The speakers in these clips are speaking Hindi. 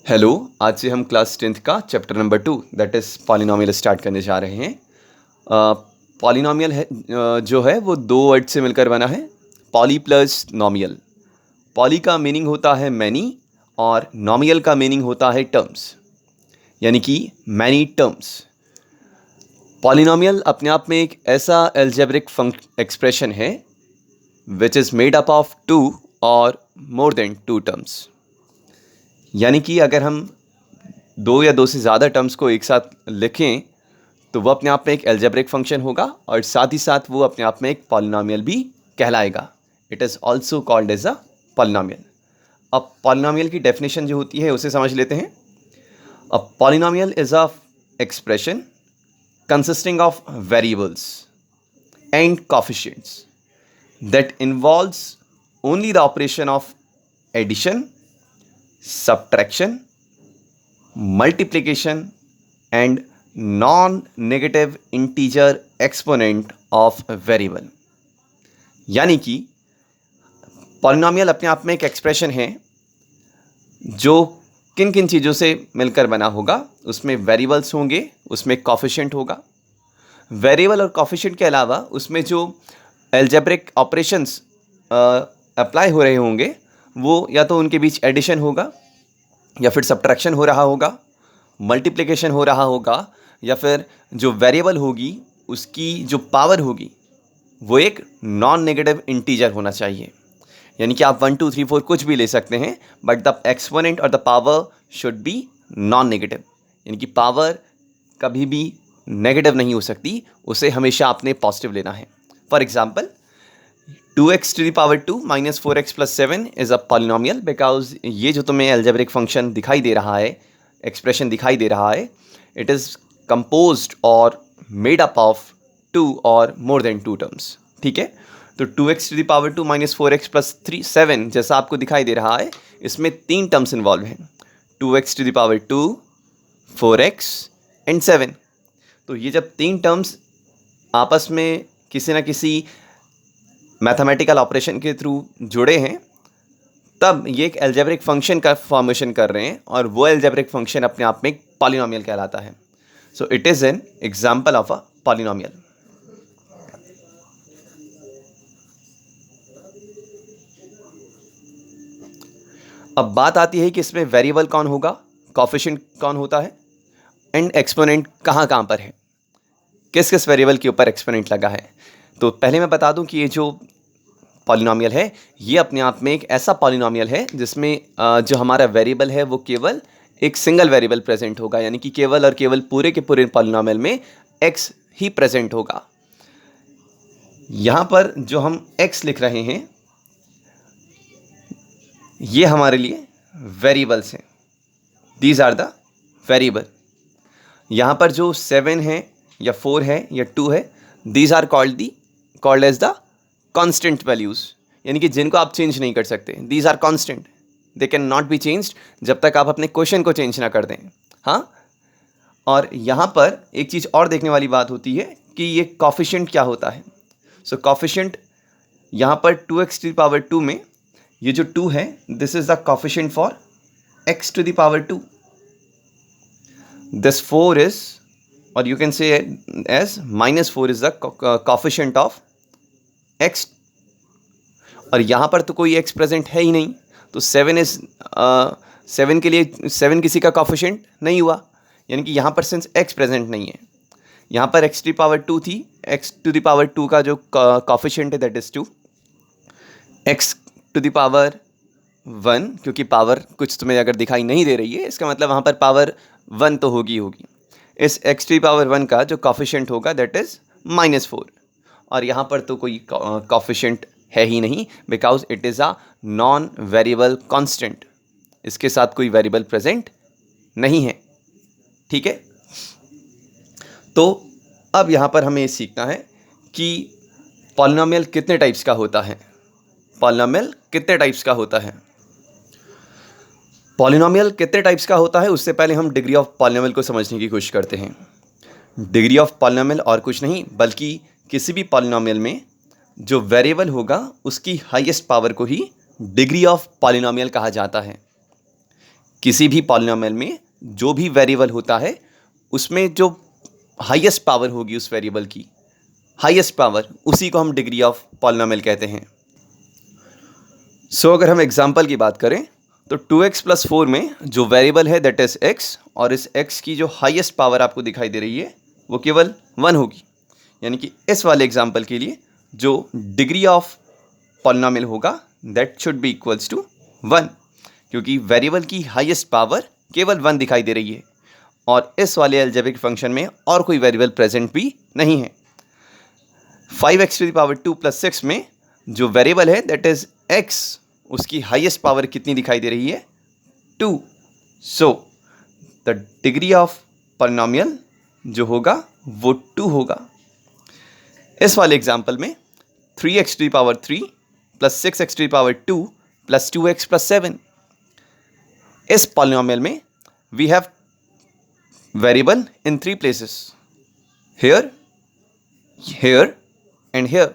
हेलो। आज से हम क्लास 10th का chapter number 2 that is polynomial start करने जा रहे हैं। पॉलिनोमियल है जो है वो दो वर्ड से मिलकर बना है, पॉली प्लस नोमियल। पॉली का मीनिंग होता है मैनी और नोमियल का मीनिंग होता है टर्म्स, यानी कि मैनी टर्म्स। पॉलिनोमियल अपने आप में एक ऐसा एल्जेब्रिक एक्सप्रेशन है which is made up of two or more then to terms. यानी कि अगर हम दो या दो से ज़्यादा टर्म्स को एक साथ लिखें तो वो अपने आप में एक एल्जेब्रिक फंक्शन होगा और साथ ही साथ वो अपने आप में एक पॉलिनोमियल भी कहलाएगा। It is also called as a polynomial. अब पॉलिनोमियल की डेफिनेशन जो होती है उसे समझ लेते हैं। A polynomial is a expression consisting of variables and coefficients that involves only the operation of addition, subtraction, multiplication and non-negative integer exponent of variable। यानी कि पॉलिनोमियल अपने आप में एक एक्सप्रेशन है जो किन किन चीज़ों से मिलकर बना होगा। उसमें वेरिएबल्स होंगे, उसमें कॉफिशिएंट होगा। वेरिएबल और कॉफिशिएंट के अलावा उसमें जो एल्जेब्रिक ऑपरेशंस अप्लाई हो रहे होंगे वो या तो उनके बीच एडिशन होगा या फिर सब्ट्रैक्शन हो रहा होगा, मल्टीप्लिकेशन हो रहा होगा, या फिर जो वेरिएबल होगी उसकी जो पावर होगी वो एक नॉन नेगेटिव इंटीजर होना चाहिए। यानी कि आप 1 2 3 4 कुछ भी ले सकते हैं बट द एक्सपोनेंट और the power should be non negative. यानी कि पावर कभी भी नेगेटिव नहीं हो सकती, उसे हमेशा आपने पॉजिटिव लेना है। For example 2x to the power 2 minus 4x plus 7 is a polynomial because ये जो तुम्हें एल्जेब्रिक फंक्शन दिखाई दे रहा है, एक्सप्रेशन दिखाई दे रहा है, इट इज़ कंपोज्ड और made up of two or more then to terms. ठीक है, तो 2x to the power 2 minus 4x plus 7 जैसा आपको दिखाई दे रहा है, इसमें तीन टर्म्स इन्वॉल्व हैं, 2x to the power 2, 4x and 7। तो ये जब तीन टर्म्स आपस में किसी ना किसी मैथमेटिकल ऑपरेशन के थ्रू जुड़े हैं तब ये एक एल्जेब्रिक फंक्शन का फॉर्मेशन कर रहे हैं और वो एल्जेब्रिक फंक्शन अपने आप में एक पॉलिनोमियल कहलाता है। So it is an example of a polynomial. अब बात आती है कि इसमें वेरिएबल कौन होगा, कॉफिशिएंट कौन होता है एंड एक्सपोनेंट कहाँ कहाँ पर है, किस किस वेरिएबल के ऊपर एक्सपोनेंट लगा है। तो पहले मैं बता दूं कि ये जो पॉलिनोमियल है ये अपने आप में एक ऐसा पॉलिनोमियल है जिसमें जो हमारा वेरिएबल है वो केवल एक सिंगल वेरिएबल प्रेजेंट होगा। यानी कि केवल और केवल पूरे के पूरे पॉलिनोमियल में x ही प्रेजेंट होगा। यहाँ पर जो हम x लिख रहे हैं ये हमारे लिए वेरिएबल्स हैं, दीज आर द वेरिएबल। यहाँ पर जो 7 है या 4 है या 2 है, these are called as the constant values, यानी कि जिनको आप चेंज नहीं कर सकते। These are constant, they can not be changed जब तक आप अपने क्वेश्चन को चेंज ना कर दें। हाँ, और यहाँ पर एक चीज़ और देखने वाली बात होती है कि ये कॉफिशिएंट क्या होता है। सो कॉफिशिएंट यहाँ पर 2x to the power 2 में ये जो 2 है this is the coefficient for x to the power 2। This 4 is, or you can say as -4 is the coefficient of x, और यहाँ पर तो कोई x प्रेजेंट है ही नहीं, तो 7 के लिए 7 किसी का कॉफिशिएंट नहीं हुआ। यानी कि यहाँ पर सिंस x प्रेजेंट नहीं है, यहाँ पर x to the power 2 थी, x to the power 2 का जो कॉफिशिएंट है that is 2, x to the power 1, क्योंकि पावर कुछ तुम्हें अगर दिखाई नहीं दे रही है इसका मतलब वहाँ पर पावर 1 तो होगी। इस x to the power 1 का जो कॉफिशिएंट होगा दैट इज़ -4, और यहाँ पर तो कोई कॉफिशिएंट है ही नहीं because it is a non variable constant, इसके साथ कोई वेरिएबल प्रेजेंट नहीं है। ठीक है, तो अब यहाँ पर हमें सीखना है कि पॉलिनोमियल कितने टाइप्स का होता है। पॉलिनोमियल कितने टाइप्स का होता है, पॉलिनोमियल कितने टाइप्स का होता है उससे पहले हम डिग्री ऑफ पॉलिनोमियल को समझने की कोशिश करते हैं। डिग्री ऑफ पॉलिनोमियल और कुछ नहीं बल्कि किसी भी पॉलिनोमियल में जो वेरिएबल होगा उसकी हाईएस्ट पावर को ही डिग्री ऑफ पॉलिनोमियल कहा जाता है। किसी भी पॉलिनोमियल में जो भी वेरिएबल होता है उसमें जो हाईएस्ट पावर होगी उस वेरिएबल की, हाईएस्ट पावर, उसी को हम डिग्री ऑफ पॉलिनोमियल कहते हैं। सो अगर हम एग्जांपल की बात करें तो 2x + 4 में जो वेरिएबल है दैट इज x, और इस x की जो हाईएस्ट पावर आपको दिखाई दे रही है वो केवल 1 होगी। यानी कि इस वाले एग्जांपल के लिए जो डिग्री ऑफ पॉलिनोमियल होगा that should be equals to 1, क्योंकि वेरिएबल की हाईएस्ट पावर केवल 1 दिखाई दे रही है और इस वाले अलजेब्रिक फंक्शन में और कोई वेरिएबल प्रेजेंट भी नहीं है। 5x⁻² + 6 में जो वेरिएबल है दैट इज x, उसकी हाईएस्ट पावर कितनी दिखाई दे रही है? 2। So the degree of polynomial जो होगा वो 2 होगा। इस वाले एग्जांपल में 3x⁻³ + 6x⁻² + 2x + 7, इस पॉलिनोमियल में we have variable in 3 places, here, here and here.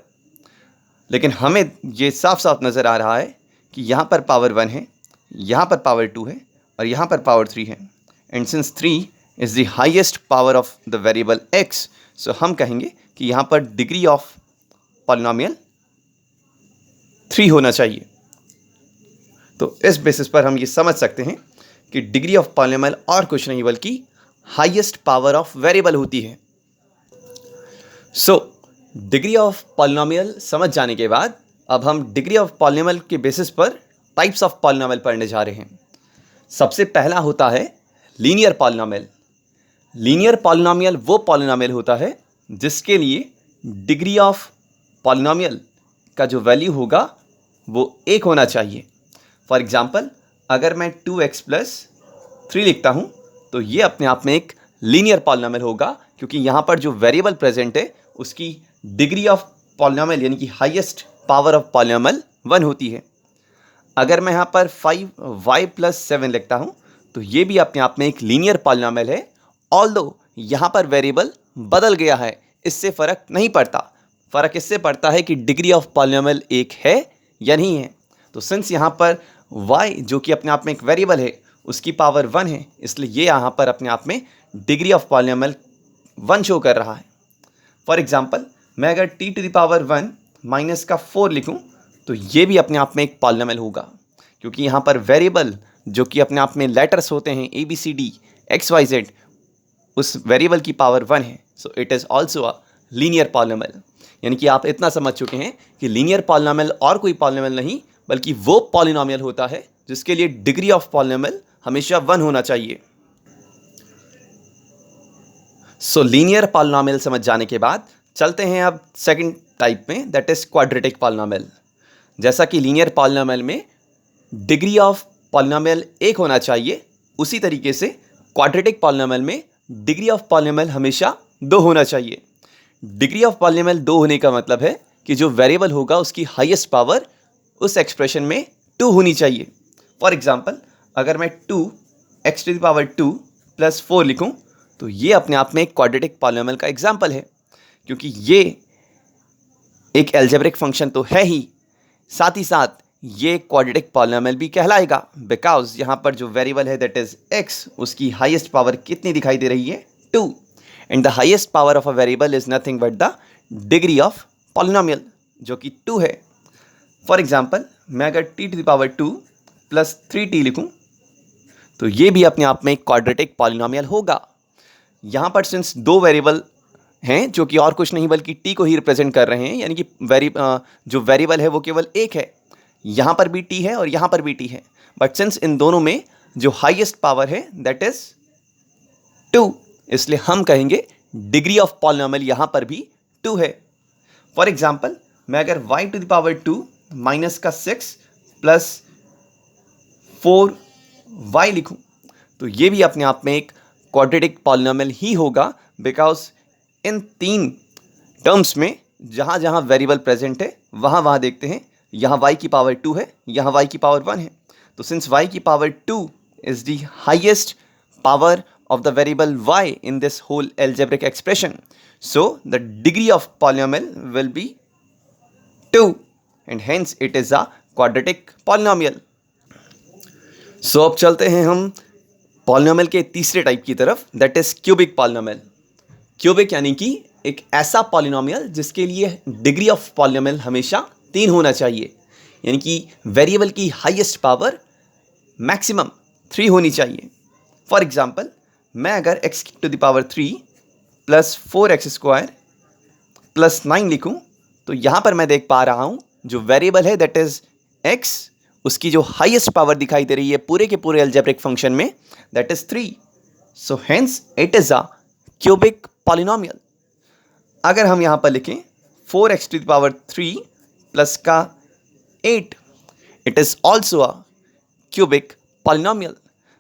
लेकिन हमें ये साफ साफ नज़र आ रहा है कि यहाँ पर पावर 1 है, यहाँ पर पावर 2 है और यहाँ पर पावर 3 है। And since 3 is the highest power of the variable x, सो हम कहेंगे कि यहाँ पर डिग्री ऑफ पॉलिनोमियल 3 होना चाहिए। तो इस बेसिस पर हम ये समझ सकते हैं कि डिग्री ऑफ पॉलिनोमियल और कुछ नहीं बल्कि हाईएस्ट पावर ऑफ वेरिएबल होती है। सो डिग्री ऑफ पॉलिनोमियल समझ जाने के बाद अब हम डिग्री ऑफ पॉलिनोमियल के बेसिस पर टाइप्स ऑफ पॉलिनोमियल पढ़ने जा रहे हैं। सबसे पहला होता है लीनियर पॉलिनोमियल। लीनियर पॉलिनोमियल वो पॉलिनोमियल होता है जिसके लिए डिग्री ऑफ पॉलिनोमियल का जो वैल्यू होगा वो 1 होना चाहिए। फॉर एग्जांपल, अगर मैं 2x + 3 लिखता हूँ तो ये अपने आप में एक लीनियर पॉलिनोमियल होगा, क्योंकि यहाँ पर जो वेरिएबल प्रेजेंट है उसकी डिग्री ऑफ पॉलिनोमियल यानी कि हाईएस्ट पावर ऑफ पॉलिनोमियल 1 होती है। अगर मैं यहाँ पर 5y + 7 लिखता हूँ तो ये भी अपने आप में एक लीनियर पॉलिनोमियल है, ऑल्दो यहाँ पर वेरिएबल बदल गया है, इससे फ़र्क नहीं पड़ता। फ़र्क इससे पड़ता है कि डिग्री ऑफ पॉलिनोमियल 1 है या नहीं है। तो सिंस यहाँ पर y जो कि अपने आप में एक वेरिएबल है उसकी पावर 1 है, इसलिए ये यहाँ पर अपने आप में डिग्री ऑफ पॉलिनोमियल 1 शो कर रहा है। फॉर एग्जांपल, मैं अगर t⁻1 - 4 लिखूं तो ये भी अपने आप में एक पॉलिनोमियल होगा, क्योंकि यहाँ पर वेरिएबल जो कि अपने आप में लेटर्स होते हैं ABCD XYZ, उस वेरिएबल की पावर 1 है। So it is also a linear polynomial. यानी कि आप इतना समझ चुके हैं कि लीनियर पॉलिनोमियल और कोई पॉलिनोमियल नहीं बल्कि वो पॉलिनोमियल होता है जिसके लिए डिग्री ऑफ पॉलिनोमियल हमेशा 1 होना चाहिए। सो लीनियर पॉलिनोमियल समझ जाने के बाद चलते हैं अब सेकंड टाइप में, दैट इज क्वाड्रेटिक पॉलिनोमियल। जैसा कि लीनियर पॉलिनोमियल में डिग्री ऑफ पॉलिनोमियल 1 होना चाहिए, उसी तरीके से क्वाड्रेटिक पॉलिनोमियल में डिग्री ऑफ पॉलिनोमियल हमेशा 2 होना चाहिए। डिग्री ऑफ पॉलिनोमियल 2 होने का मतलब है कि जो वेरिएबल होगा उसकी हाईएस्ट पावर उस एक्सप्रेशन में 2 होनी चाहिए। फॉर एग्जांपल, अगर मैं 2x⁻² + 4 लिखूं तो ये अपने आप में एक क्वाड्रेटिक पॉलिनोमियल का एग्जांपल है, क्योंकि ये एक अलजेब्रिक फंक्शन तो है ही, साथ ही साथ ये क्वाड्रेटिक पॉलिनोमियल भी कहलाएगा, बिकॉज यहाँ पर जो वेरिएबल है दैट इज x, उसकी हाईएस्ट पावर कितनी दिखाई दे रही है? 2। And the highest power of a variable is nothing but the degree of polynomial जो कि 2 है। फॉर एग्जांपल, मैं अगर t⁻2 + 3t लिखूं तो ये भी अपने आप में एक क्वाड्रेटिक पॉलिनोमियल होगा। यहाँ पर सिंस 2 वेरिएबल हैं जो कि और कुछ नहीं बल्कि t को ही रिप्रेजेंट कर रहे हैं, यानी कि जो वेरिएबल है वो केवल एक है, यहाँ पर भी t है और यहाँ पर भी t है, बट सिंस इन दोनों में जो हाईएस्ट पावर है दैट इज 2, इसलिए हम कहेंगे डिग्री ऑफ पॉलिनोमियल यहाँ पर भी 2 है। फॉर एग्जांपल, मैं अगर y⁻² - 6 + 4y लिखूं तो ये भी अपने आप में एक क्वाड्रेटिक पॉलिनोमियल ही होगा, बिकॉज इन 3 टर्म्स में जहाँ जहाँ वेरिएबल प्रेजेंट है वहाँ वहाँ देखते हैं, यहाँ y की पावर 2 है, यहाँ y की पावर 1 है। तो सिंस y की power 2 is the highest power of the variable y in this whole algebraic expression, so the degree of polynomial will be 2 and hence it is a quadratic polynomial. सो अब चलते हैं हम पॉलिनोमियल के तीसरे टाइप की तरफ, that is cubic polynomial. Cubic यानी कि एक ऐसा पॉलिनोमियल जिसके लिए डिग्री ऑफ पॉलिनोमियल हमेशा 3 होना चाहिए, यानी कि वेरिएबल की हाईएस्ट पावर मैक्सिमम 3 होनी चाहिए। फॉर एग्जाम्पल, मैं अगर x to the power 3 plus 4x² plus 9 लिखूं, तो यहाँ पर मैं देख पा रहा हूँ जो वेरिएबल है दैट इज x, उसकी जो हाईएस्ट पावर दिखाई दे रही है पूरे के पूरे अलजेब्रिक फंक्शन में, that is 3। So hence it is a cubic polynomial. अगर हम यहाँ पर लिखें 4x to the power 3 plus का 8, it is also a cubic polynomial,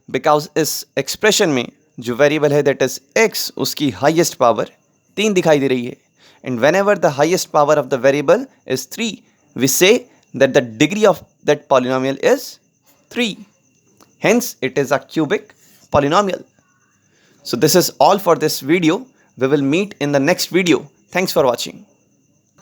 because इस एक्सप्रेशन में जो वेरिएबल है दैट इज x, उसकी हाईएस्ट पावर 3 दिखाई दे रही है। And whenever the highest power of the variable is 3, we say that the degree of that polynomial is 3. Hence, it is a cubic polynomial. So this is all for this video. We will meet in the next video. Thanks for watching.